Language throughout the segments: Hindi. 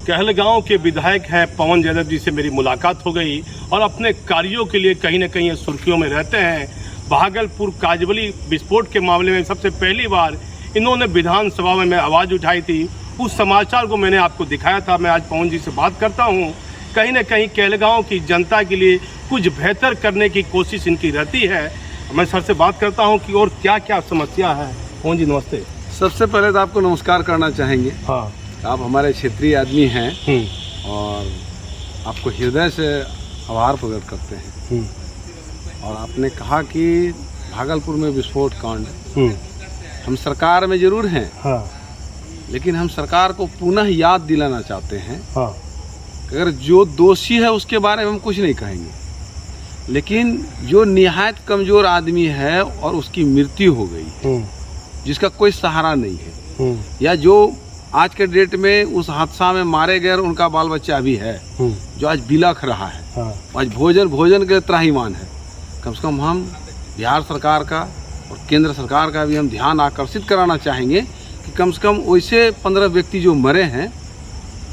कहलगांव के विधायक हैं पवन यादव जी से मेरी मुलाकात हो गई और अपने कार्यों के लिए कहीं न कहीं ये सुर्खियों में रहते हैं। भागलपुर काजवली विस्फोट के मामले में सबसे पहली बार इन्होंने विधानसभा में आवाज़ उठाई थी। उस समाचार को मैंने आपको दिखाया था। मैं आज पवन जी से बात करता हूँ। कहीं न कहीं कहलगांव की जनता के लिए कुछ बेहतर करने की कोशिश इनकी रहती है। मैं सर से बात करता हूँ कि और क्या क्या समस्या है। पवन जी नमस्ते। सबसे पहले तो आपको नमस्कार करना चाहेंगे। हाँ, आप हमारे क्षेत्रीय आदमी हैं और आपको हृदय से आभार प्रकट करते हैं। और आपने कहा कि भागलपुर में विस्फोट कांड, हम सरकार में जरूर हैं। हाँ, लेकिन हम सरकार को पुनः याद दिलाना चाहते हैं। हाँ, अगर जो दोषी है उसके बारे में हम कुछ नहीं कहेंगे, लेकिन जो निहायत कमज़ोर आदमी है और उसकी मृत्यु हो गई, जिसका कोई सहारा नहीं है, या जो आज के डेट में उस हादसा में मारे गए उनका बाल बच्चा भी है जो आज बिलख रहा है। हाँ, आज भोजन के त्राहीमाम है। कम से कम हम बिहार सरकार का और केंद्र सरकार का भी हम ध्यान आकर्षित कराना चाहेंगे कि कम से कम वैसे 15 व्यक्ति जो मरे हैं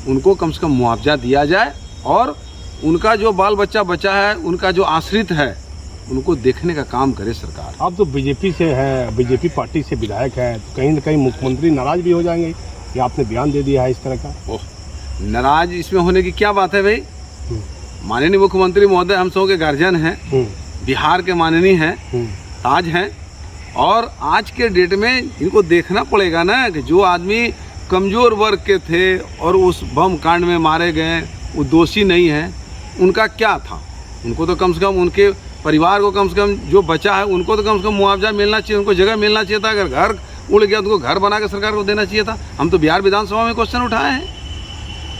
उनको कम से कम मुआवजा दिया जाए और उनका जो बाल बच्चा बचा है, उनका जो आश्रित है, उनको देखने का काम करे सरकार। आप तो बीजेपी से हैं, बीजेपी पार्टी से विधायक हैं, तो कहीं न कहीं मुख्यमंत्री नाराज भी हो जाएंगे। ये आपने बयान दे दिया है इस तरह का। ओह, नाराज इसमें होने की क्या बात है भाई। माननीय मुख्यमंत्री महोदय हम सबके गार्जियन हैं, बिहार के माननीय हैं, ताज हैं। और आज के डेट में इनको देखना पड़ेगा ना कि जो आदमी कमज़ोर वर्ग के थे और उस बम कांड में मारे गए, वो दोषी नहीं है, उनका क्या था। उनको तो कम से कम उनके परिवार को कम से कम जो बचा है उनको तो कम से कम मुआवजा मिलना चाहिए, उनको जगह मिलना चाहिए था। अगर घर उड़ गया तो उनको घर बना के सरकार को देना चाहिए था। हम तो बिहार विधानसभा में क्वेश्चन उठाए हैं,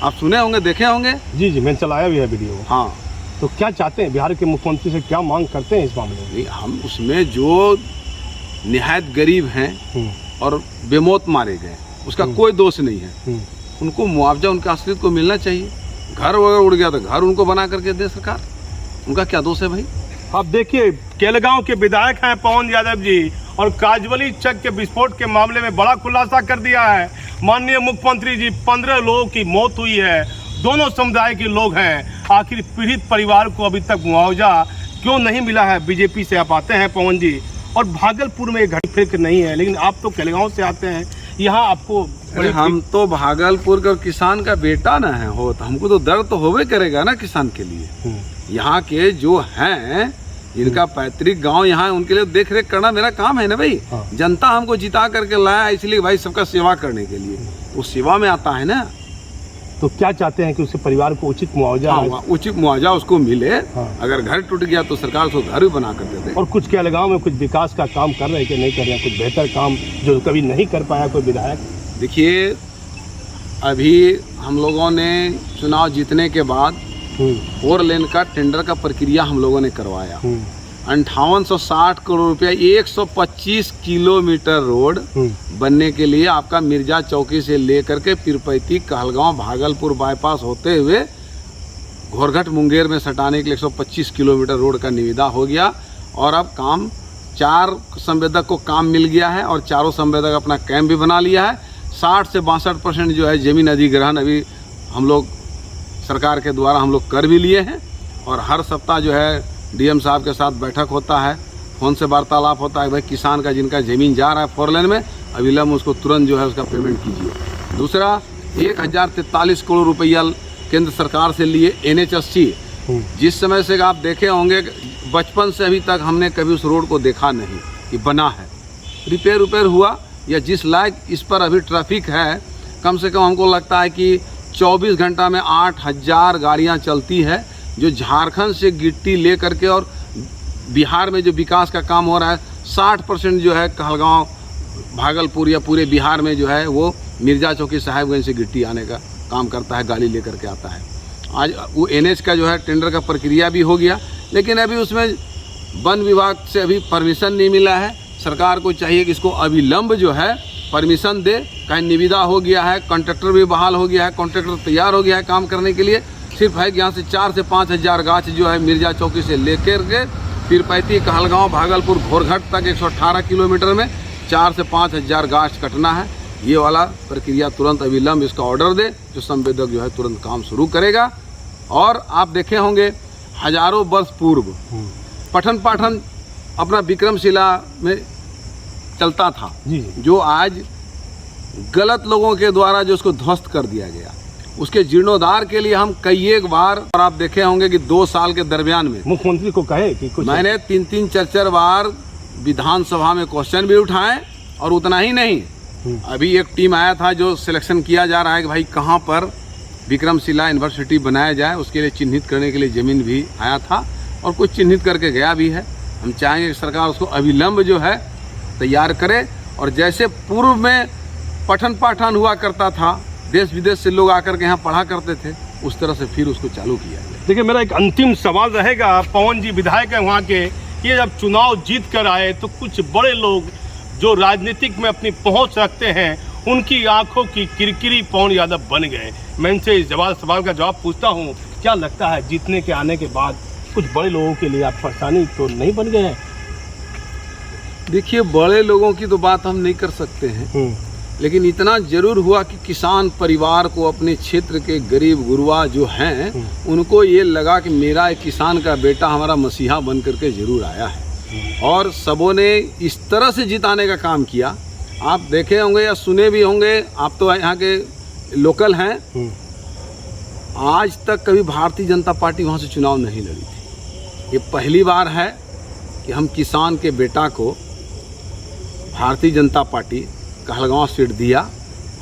आप सुने होंगे, देखे होंगे। जी जी, मैंने चलाया भी है वीडियो। हाँ, तो क्या चाहते हैं बिहार के मुख्यमंत्री से, क्या मांग करते हैं इस मामले में? हम उसमें जो निहायत गरीब हैं और बेमौत मारे गए, उसका कोई दोष नहीं है, उनको मुआवजा उनके आश्रित को मिलना चाहिए। घर वगैरह उड़ गया तो घर उनको बना करके दे सरकार, उनका क्या दोष है भाई। अब देखिए, कहलगांव के विधायक हैं पवन यादव जी और काजवली चक के विस्फोट के मामले में बड़ा खुलासा कर दिया है। माननीय मुख्यमंत्री जी, 15 लोगों की मौत हुई है, दोनों समुदाय के लोग हैं। आखिर पीड़ित परिवार को अभी तक मुआवजा क्यों नहीं मिला है? बीजेपी से आप आते हैं पवन जी, और भागलपुर में घड़ी फिर नहीं है, लेकिन आप तो कहलगांव से आते हैं, यहाँ आपको हम तो भागलपुर का किसान का बेटा ना है हो, तो हमको तो दर्द तो होवे करेगा ना किसान के लिए। यहाँ के जो हैं, जिनका पैतृक गांव यहाँ है, उनके लिए देख रेख करना मेरा काम है ना भाई। जनता हमको जिता करके लाया इसलिए भाई, सबका सेवा करने के लिए, वो सेवा में आता है ना। तो क्या चाहते हैं कि उसके परिवार को उचित मुआवजा, उचित मुआवजा उसको मिले। अगर घर टूट गया तो सरकार उसको घर भी बना कर दे दे। और कुछ कहलगांव में कुछ विकास का काम कर रहे हैं कि नहीं कर रहे हैं, कुछ बेहतर काम जो कभी नहीं कर पाया कोई विधायक? देखिए, अभी हम लोगों ने चुनाव जीतने के बाद 4 लेन का टेंडर का प्रक्रिया हम लोगों ने करवाया। 5860 करोड़ रुपया, 125 किलोमीटर रोड बनने के लिए आपका मिर्जा चौकी से लेकर के पीरपैती, कहलगांव, भागलपुर बाईपास होते हुए घोरघट मुंगेर में सटाने के लिए 125 किलोमीटर रोड का निविदा हो गया। और अब काम 4 संवेदक को काम मिल गया है और चारों संवेदक अपना कैंप भी बना लिया है। 60 से 62% जो है जमीन अधिग्रहण अभी हम लोग सरकार के द्वारा हम लोग कर भी लिए हैं। और हर सप्ताह जो है डीएम साहब के साथ बैठक होता है, फ़ोन से वार्तालाप होता है, भाई किसान का जिनका ज़मीन जा रहा है 4 लेन में, अविलंब उसको तुरंत जो है उसका पेमेंट कीजिए। दूसरा, 1043 करोड़ रुपया केंद्र सरकार से लिए NH80। जिस समय से आप देखे होंगे, बचपन से अभी तक हमने कभी उस रोड को देखा नहीं कि बना है, रिपेयर हुआ, या जिस लायक इस पर अभी ट्रैफिक है, कम से कम हमको लगता है कि 24 घंटा में 8000 गाड़ियाँ चलती है, जो झारखंड से गिट्टी ले करके, और बिहार में जो विकास का काम हो रहा है 60% जो है कहलगांव, भागलपुर या पूरे बिहार में जो है वो मिर्जा चौकी, साहेबगंज से गिट्टी आने का काम करता है, गाड़ी लेकर के आता है। आज वो NH का जो है टेंडर का प्रक्रिया भी हो गया, लेकिन अभी उसमें वन विभाग से अभी परमिशन नहीं मिला है। सरकार को चाहिए कि इसको अविलंब जो है परमिशन दे। कहीं निविदा हो गया है, कॉन्ट्रैक्टर भी बहाल हो गया है, कॉन्ट्रैक्टर तैयार हो गया है काम करने के लिए। सिर्फ है कि यहाँ से 4 से 5 हज़ार गाछ जो है मिर्जा चौकी से लेकर के पीरपैती, कहलगांव, भागलपुर, घोरघट तक 118 किलोमीटर में 4 से 5 हज़ार गाछ कटना है। ये वाला प्रक्रिया तुरंत अविलंब इसका ऑर्डर दे, जो संवेदक जो है तुरंत काम शुरू करेगा। और आप देखे होंगे हजारों वर्ष पूर्व पठन पाठन अपना विक्रमशिला में चलता था, जो आज गलत लोगों के द्वारा जो उसको ध्वस्त कर दिया गया, उसके जीर्णोद्धार के लिए हम कई एक बार, और आप देखे होंगे कि 2 साल के दरमियान में मुख्यमंत्री को कहे कि कुछ मैंने 3-3 4-4 बार विधानसभा में क्वेश्चन भी उठाए। और उतना ही नहीं, अभी एक टीम आया था जो सिलेक्शन किया जा रहा है कि भाई कहाँ पर विक्रमशिला यूनिवर्सिटी बनाया जाए, उसके लिए चिन्हित करने के लिए ज़मीन भी आया था और कुछ चिन्हित करके गया भी है। हम चाहेंगे कि सरकार उसको अविलंब जो है तैयार करे, और जैसे पूर्व में पठन पाठन हुआ करता था, देश विदेश से लोग आकर के यहाँ पढ़ा करते थे, उस तरह से फिर उसको चालू किया जाए। देखिए, मेरा एक अंतिम सवाल रहेगा, पवन जी विधायक है वहाँ के, ये जब चुनाव जीत कर आए तो कुछ बड़े लोग जो राजनीतिक में अपनी पहुँच रखते हैं, उनकी आंखों की किरकिरी पवन यादव बन गए। मैं इनसे इस सवाल का जवाब पूछता हूँ, क्या लगता है जीतने के आने के बाद कुछ बड़े लोगों के लिए आप परेशानी तो नहीं बन गए हैं? देखिए, बड़े लोगों की तो बात हम नहीं कर सकते हैं, लेकिन इतना जरूर हुआ कि किसान परिवार को, अपने क्षेत्र के गरीब गुरबा जो हैं, उनको ये लगा कि मेरा एक किसान का बेटा हमारा मसीहा बन करके जरूर आया है, और सबों ने इस तरह से जिताने का काम किया। आप देखे होंगे या सुने भी होंगे, आप तो यहाँ के लोकल हैं, आज तक कभी भारतीय जनता पार्टी वहाँ से चुनाव नहीं लड़ी थी। ये पहली बार है कि हम किसान के बेटा को भारतीय जनता पार्टी कहलगांव सीट दिया,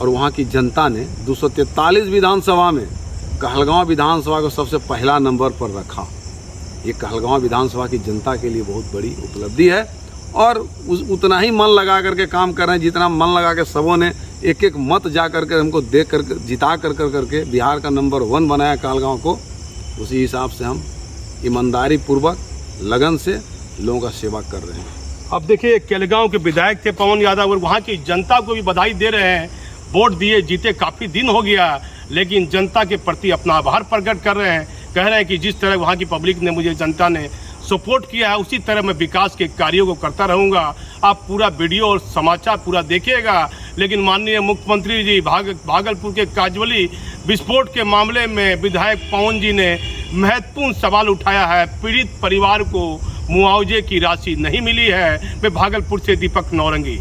और वहाँ की जनता ने 243 विधानसभा में कहलगांव विधानसभा को सबसे पहला नंबर पर रखा। ये कहलगांव विधानसभा की जनता के लिए बहुत बड़ी उपलब्धि है, और उतना ही मन लगा करके काम कर रहे हैं जितना मन लगा के सबों ने एक एक मत जा करके हमको दे करके जिता करके बिहार का नंबर 1 बनाया कहलगांव को। उसी हिसाब से हम ईमानदारी पूर्वक लगन से लोगों का सेवा कर रहे हैं। अब देखिए, केलगांव के विधायक थे पवन यादव, और वहाँ की जनता को भी बधाई दे रहे हैं। वोट दिए जीते काफ़ी दिन हो गया, लेकिन जनता के प्रति अपना आभार प्रकट कर रहे हैं। कह रहे हैं कि जिस तरह वहाँ की पब्लिक ने, मुझे जनता ने सपोर्ट किया है, उसी तरह मैं विकास के कार्यों को करता रहूँगा। आप पूरा वीडियो और समाचार पूरा देखिएगा। लेकिन माननीय मुख्यमंत्री जी, भागलपुर के काजवली विस्फोट के मामले में विधायक पवन जी ने महत्वपूर्ण सवाल उठाया है। पीड़ित परिवार को मुआवजे की राशि नहीं मिली है। मैं भागलपुर से दीपक नौरंगी।